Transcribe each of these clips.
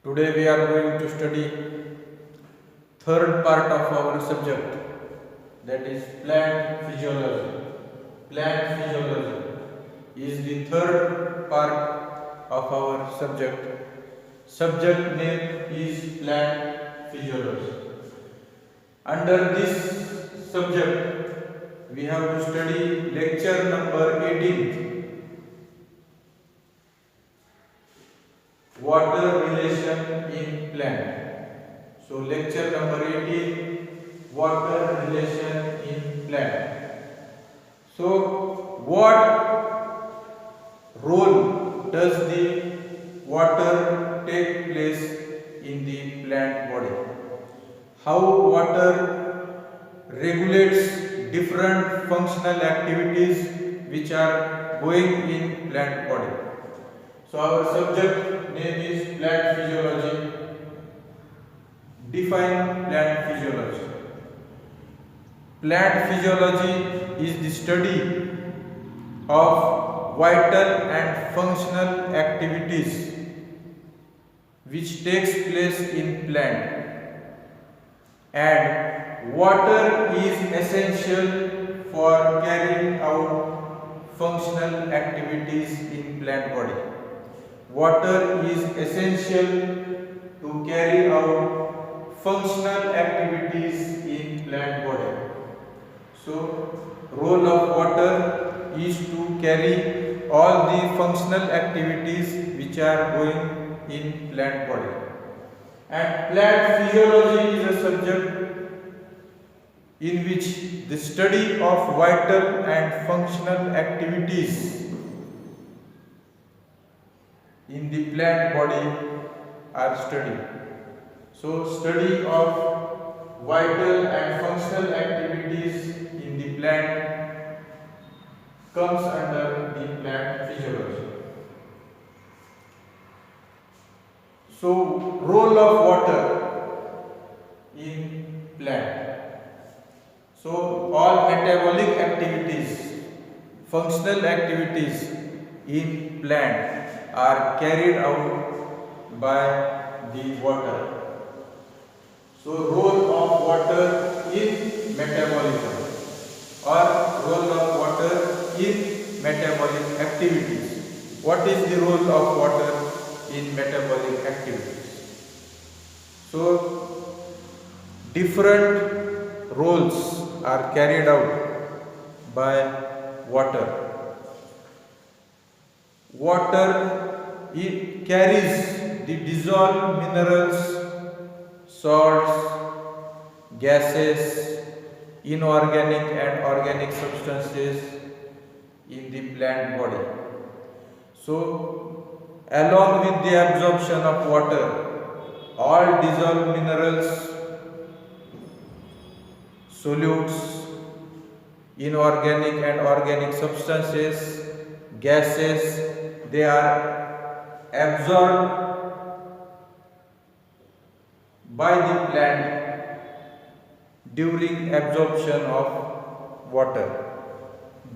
Today we are going to study third part of our subject, that is plant physiology. Plant physiology is the third part of our subject. Subject name is plant physiology. Under this subject we have to study lecture number 18, water relation in plant. So lecture number 18, water relation in plant. So what role does the water take place in the plant body? How water regulates different functional activities which are going in plant body. So our subject name is plant physiology. Define plant physiology. Plant physiology is the study of vital and functional activities which takes place in plant, and water is essential for carrying out functional activities in plant body. Water is essential to carry out functional activities in plant body. So, role of water is to carry all the functional activities which are going in plant body. And plant physiology is a subject in which the study of vital and functional activities in the plant body are studied. So study of vital and functional activities in the plant comes under the plant physiology. So role of water in plant. So all metabolic activities, functional activities in plant are carried out by the water. So role of water in metabolism or role of water in metabolic activities. What is the role of water in metabolic activities? So different roles are carried out by water. Water, it carries the dissolved minerals, salts, gases, inorganic and organic substances in the plant body. So, along with the absorption of water, all dissolved minerals, solutes, inorganic and organic substances, gases, they are absorbed by the plant during absorption of water.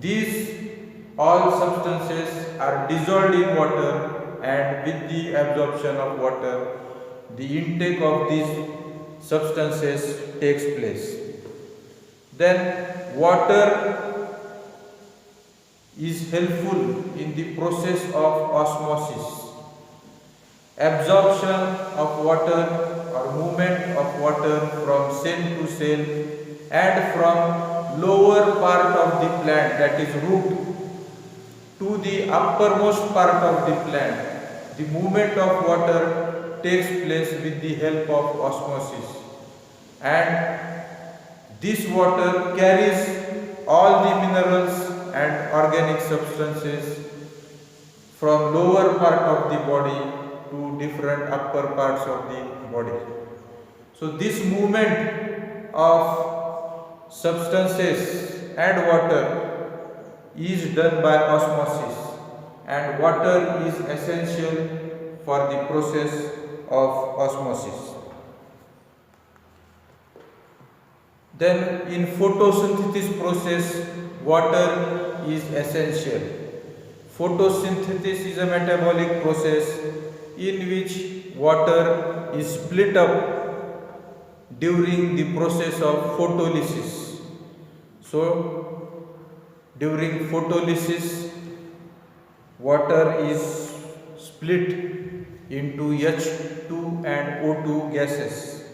These all substances are dissolved in water, and with the absorption of water, the intake of these substances takes place. Then water is helpful in the process of osmosis. Absorption of water or movement of water from cell to cell and from lower part of the plant, that is root, to the uppermost part of the plant. The movement of water takes place with the help of osmosis, and this water carries all the minerals and organic substances from lower part of the body to different upper parts of the body. So this movement of substances and water is done by osmosis, and water is essential for the process of osmosis. Then in photosynthesis process, water is essential. Photosynthesis is a metabolic process in which water is split up during the process of photolysis. So, during photolysis, water is split into H2 and O2 gases.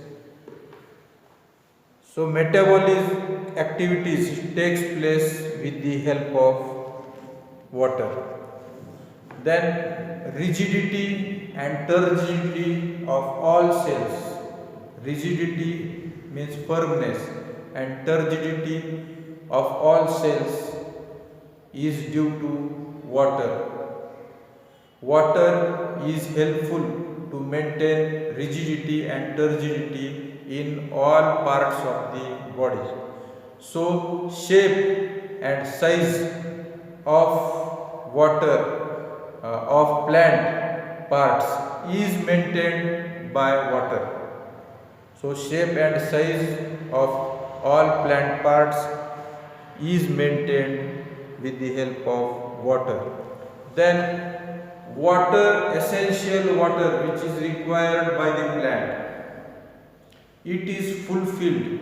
So, metabolic activities takes place with the help of water. Then rigidity and turgidity of all cells. Rigidity means firmness and turgidity of all cells is due to water. Water is helpful to maintain rigidity and turgidity in all parts of the body. So, shape and size of water of plant parts is maintained by water. So, shape and size of all plant parts is maintained with the help of water. Then, water, essential water which is required by the plant, it is fulfilled,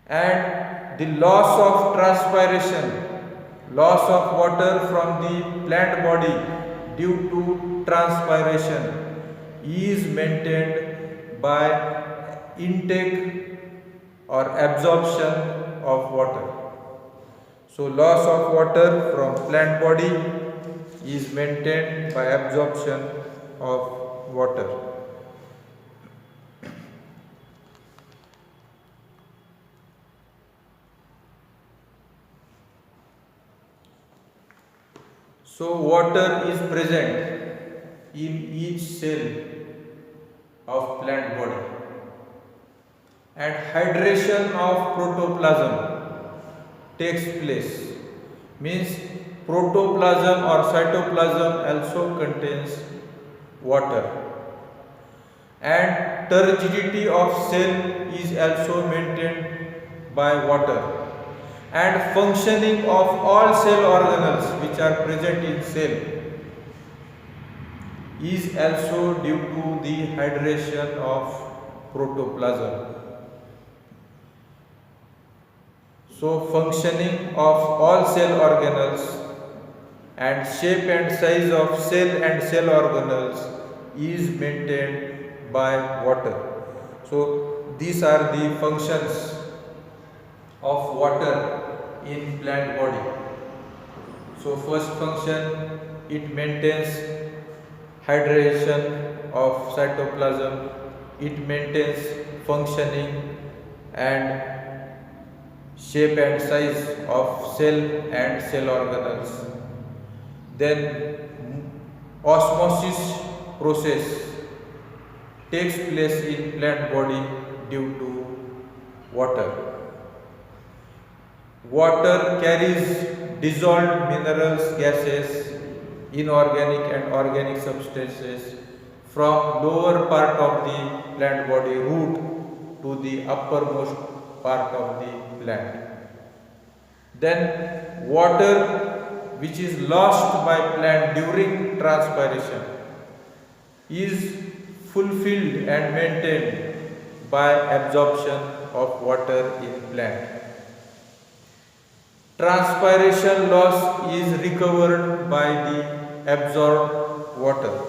and the loss of transpiration, loss of water from the plant body due to transpiration is maintained by intake or absorption of water. So, loss of water from plant body is maintained by absorption of water. So, water is present in each cell of plant body, and hydration of protoplasm takes place. Means protoplasm or cytoplasm also contains water, and turgidity of cell is also maintained by water, and functioning of all cell organelles which are present in cell is also due to the hydration of protoplasm. So, functioning of all cell organelles and shape and size of cell and cell organelles is maintained by water. So, these are the functions of water in plant body. So, first function, it maintains hydration of cytoplasm, it maintains functioning and shape and size of cell and cell organelles. Then osmosis process takes place in plant body due to water. Water carries dissolved minerals, gases, inorganic and organic substances from lower part of the plant body root to the uppermost part of the plant. Then water which is lost by plant during transpiration is fulfilled and maintained by absorption of water in plant. Transpiration loss is recovered by the absorbed water.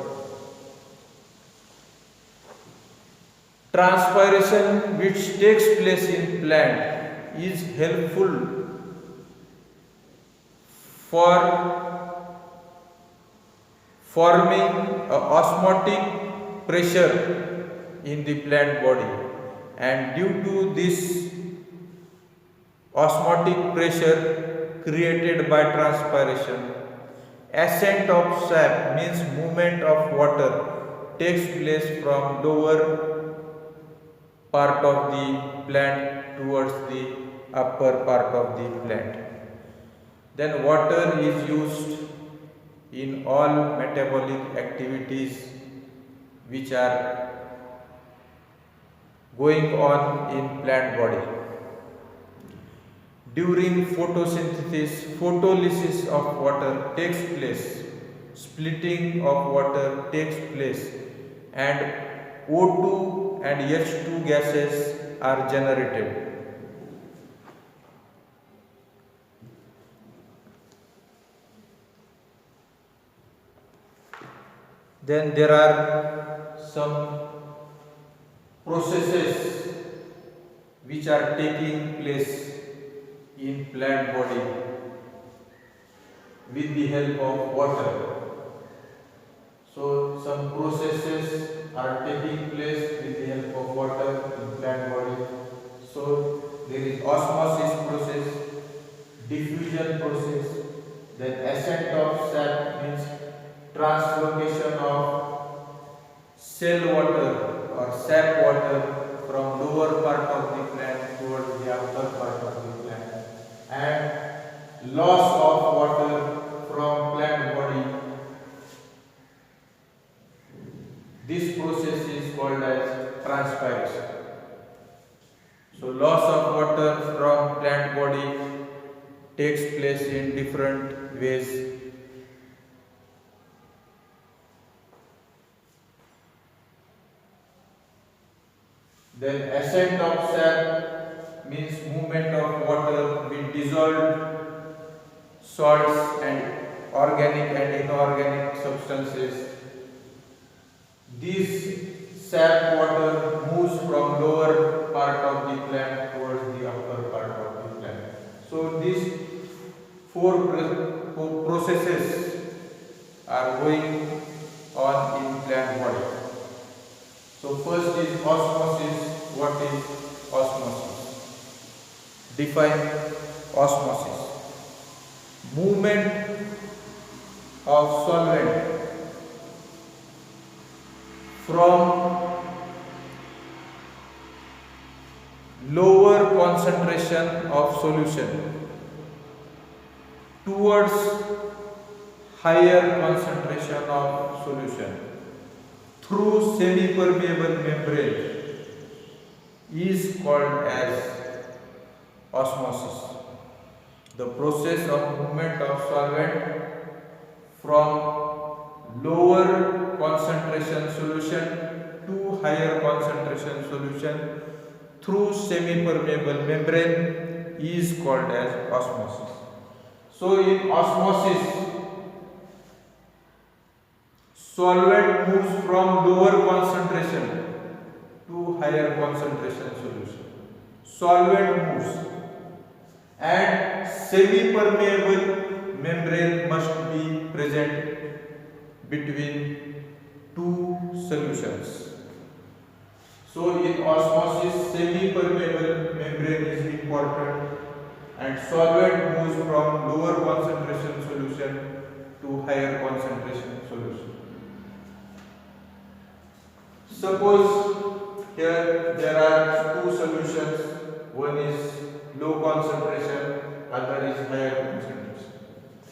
Transpiration which takes place in plant is helpful for forming osmotic pressure in the plant body, and due to this osmotic pressure created by transpiration, ascent of sap means movement of water takes place from lower part of the plant towards the upper part of the plant. Then water is used in all metabolic activities which are going on in plant body. During photosynthesis, photolysis of water takes place, splitting of water takes place, and O2 and H2 gases are generated. Then there are some processes which are taking place in plant body with the help of water. So some processes are taking place with the help of water in plant body. So there is osmosis process, diffusion process, then ascent of sap means translocation of cell water or sap water from lower part of the plant towards the upper part of the plant, and loss of water from plant body. This process is called as transpiration. So loss of water from plant body takes place in different ways. Then ascent of sap means movement of water with dissolved salts and organic and inorganic substances. This sap water moves from lower part of the plant towards the upper part of the plant. So these four processes are going on in plant body. So first is osmosis. What is osmosis? Define osmosis. Movement of solvent from lower concentration of solution towards higher concentration of solution through semi-permeable membrane is called as osmosis. The process of movement of solvent from lower concentration solution to higher concentration solution through semi-permeable membrane is called as osmosis. So in osmosis, solvent moves from lower concentration to higher concentration solution. Solvent moves and semi-permeable membrane must be present between two solutions. So in osmosis, semi-permeable membrane is important and solvent moves from lower concentration solution to higher concentration solution. Suppose here there are two solutions, one is low concentration, other is higher concentration,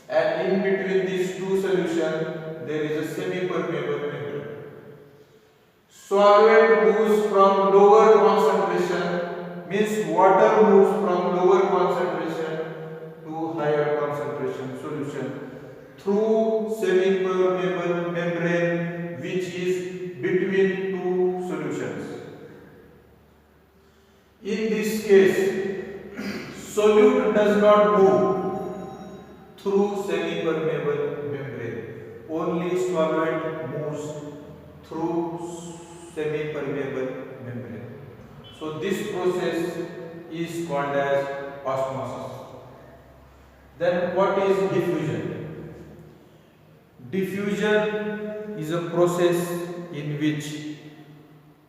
and in between these two solutions there is a semi-permeable membrane. Solvent moves from lower concentration, means water moves from lower concentration to higher concentration solution through semi-permeable membrane which is between two solutions. In this case, solute does not move through semi-permeable membrane. Only solvent moves through semi-permeable membrane. So this process is called as osmosis. Then what is diffusion? Diffusion is a process in which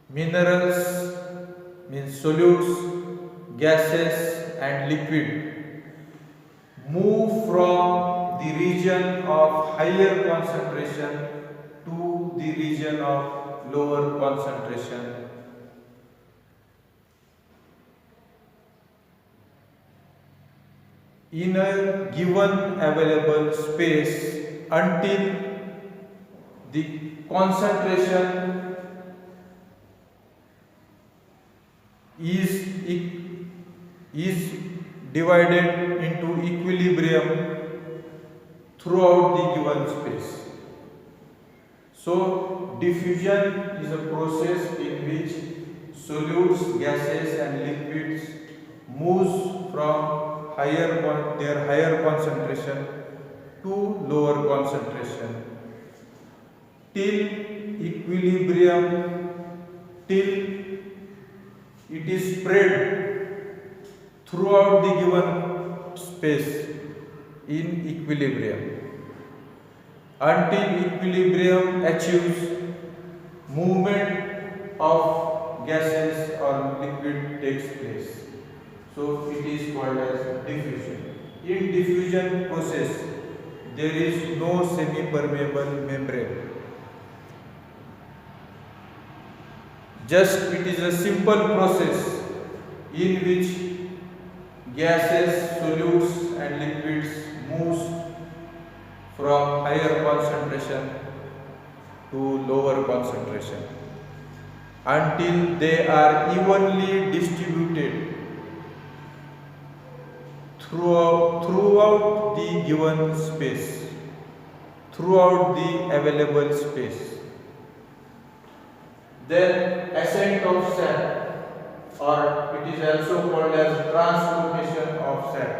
minerals, means solutes, gases and liquid move from the region of higher concentration to the region of lower concentration. In a given available space until the concentration is divided into equilibrium throughout the given space. So diffusion is a process in which solutes, gases and liquids moves from their higher concentration to lower concentration till equilibrium, till it is spread throughout the given space in equilibrium, until equilibrium achieves movement of gases or liquid takes place. So it is called as diffusion. In diffusion process, there is no semi-permeable membrane. Just it is a simple process in which gases, solutes and liquids moves from higher concentration to lower concentration until they are evenly distributed throughout the given space, throughout the available space. Then ascent of sap, or it is also called as translocation of sap.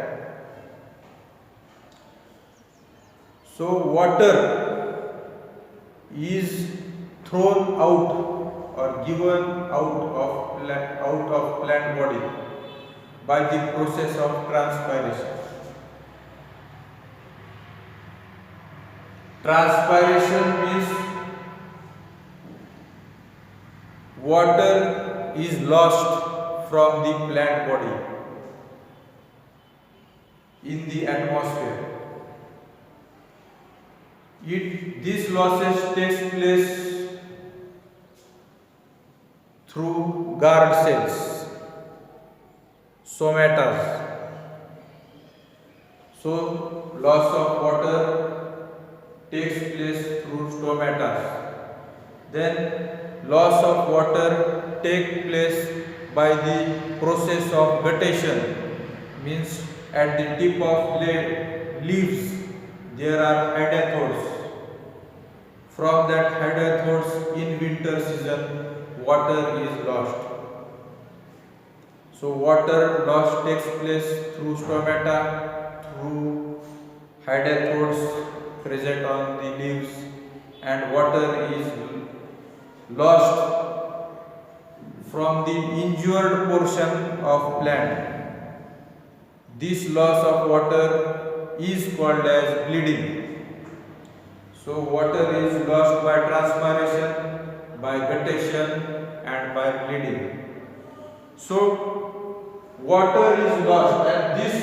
So water is thrown out or given out of plant body by the process of transpiration. Transpiration means water is lost from the plant body in the atmosphere. These losses takes place through guard cells, somatas. So loss of water takes place through stomatas. Then loss of water takes place by the process of guttation, means at the tip of leaves there are hydrathodes. From that hydrathodes in winter season water is lost. So water loss takes place through stomata, through hydrathodes present on the leaves, and water is lost from the injured portion of plant. This loss of water is called as bleeding. So water is lost by transpiration, by guttation and by bleeding. So water is lost, and this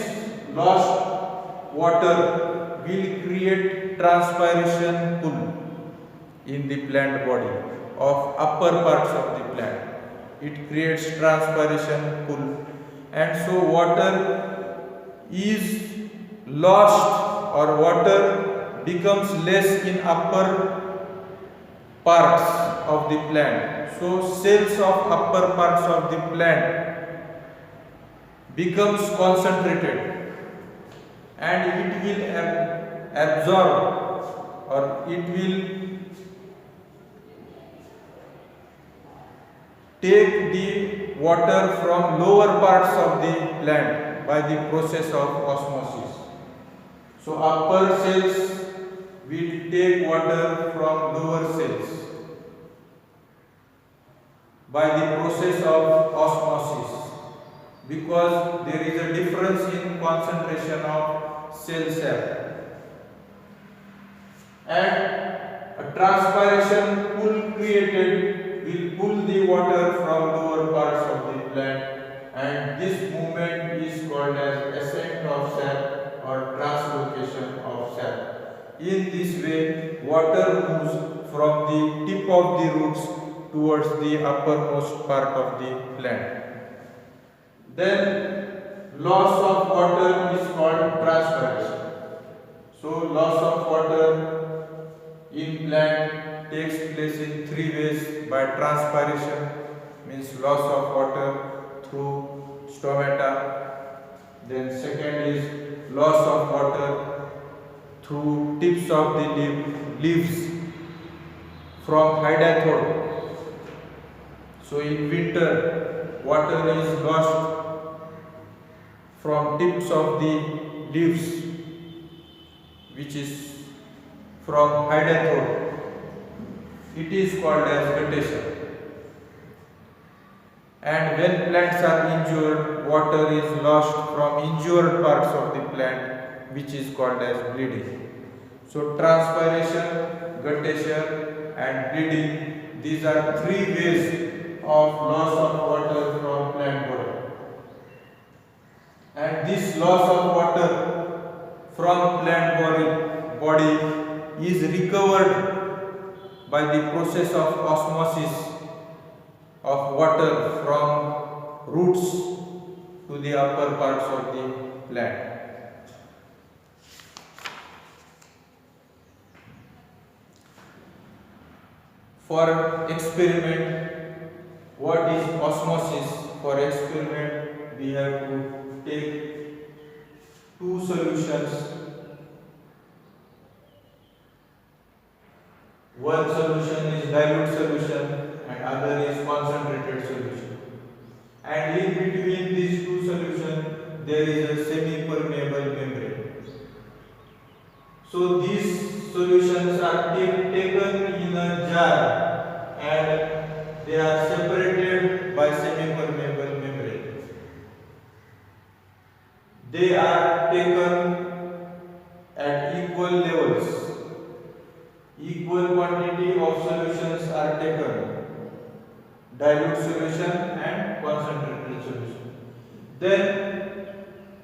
lost water will create transpiration pool in the plant body of upper parts of the plant. It creates transpiration pool, and so water is lost, or water becomes less in upper parts of the plant. So cells of upper parts of the plant becomes concentrated, and it will absorb, or it will take the water from lower parts of the plant by the process of osmosis. So upper cells will take water from lower cells by the process of osmosis, because there is a difference in concentration of cell sap, and a transpiration pool created will pull the water from lower parts of the plant, and this movement is called as ascent of sap or translocation of sap. In this way, water moves from the tip of the roots towards the uppermost part of the plant. Then loss of water is called transpiration. So loss of water in plant takes place in three ways: by transpiration, means loss of water through stomata, Then second is loss of water through tips of the leaves from hydanthode. So in winter, water is lost from tips of the leaves, which is from hydanthode. It is called as guttation. And when plants are injured, water is lost from injured parts of the plant, which is called as bleeding. So transpiration, guttation and bleeding, these are three ways of loss of water from plant body. And this loss of water from plant body is recovered by the process of osmosis of water from roots to the upper parts of the plant. For experiment, what is osmosis? For experiment, we have to take two solutions. One solution is dilute solution and other is concentrated solution. And in between these two solutions, there is a semi-permeable membrane. So these solutions are taken in a jar and they are separated by semi-permeable membrane. They are taken at equal levels. Equal quantity of solutions are taken, dilute solution and concentrated solution. Then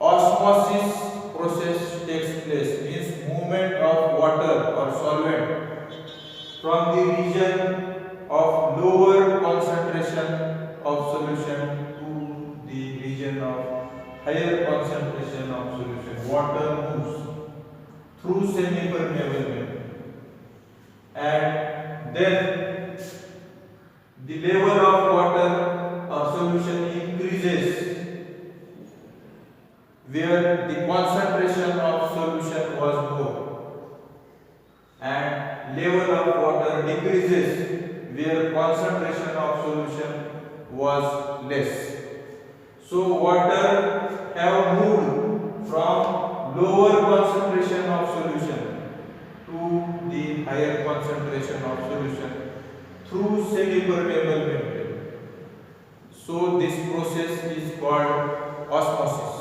osmosis process takes place, means movement of water or solvent from the region of lower concentration of solution to the region of higher concentration of solution. Water moves through semi-permeable membrane. And then the level of water or solution increases where the concentration of solution was more, and level of water decreases where concentration of solution was less. So water have moved from lower concentration of solution to the higher concentration of solution through semi-permeable membrane. So this process is called osmosis.